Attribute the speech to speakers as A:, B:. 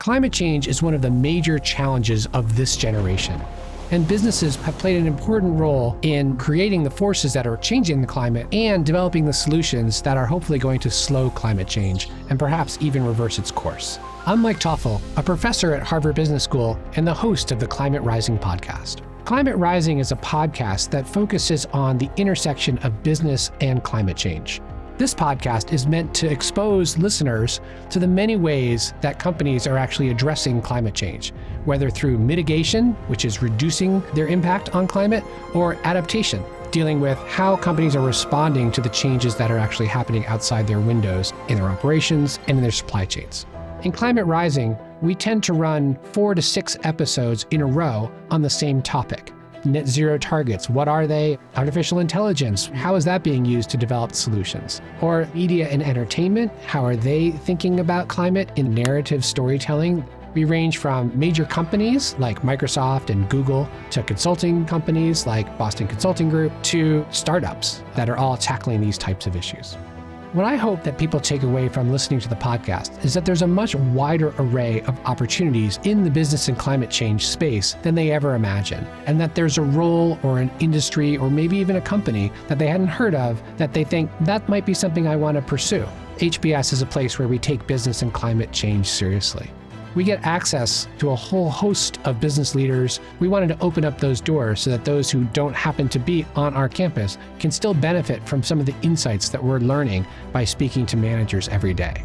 A: Climate change is one of the major challenges of this generation, and businesses have played an important role in creating the forces that are changing the climate and developing the solutions that are hopefully going to slow climate change and perhaps even reverse its course. I'm Mike Toffel, a professor at Harvard Business School and the host of the Climate Rising podcast. Climate Rising is a podcast that focuses on the intersection of business and climate change. This podcast is meant to expose listeners to the many ways that companies are actually addressing climate change, whether through mitigation, which is reducing their impact on climate, or adaptation, dealing with how companies are responding to the changes that are actually happening outside their windows in their operations and in their supply chains. In Climate Rising, we tend to run 4 to 6 episodes in a row on the same topic. Net zero targets, what are they? Artificial intelligence, how is that being used to develop solutions? Or media and entertainment, how are they thinking about climate in narrative storytelling? We range from major companies like Microsoft and Google to consulting companies like Boston Consulting Group to startups that are all tackling these types of issues. What I hope that people take away from listening to the podcast is that there's a much wider array of opportunities in the business and climate change space than they ever imagined, and that there's a role or an industry or maybe even a company that they hadn't heard of that they think that might be something I want to pursue. HBS is a place where we take business and climate change seriously. We get access to a whole host of business leaders. We wanted to open up those doors so that those who don't happen to be on our campus can still benefit from some of the insights that we're learning by speaking to managers every day.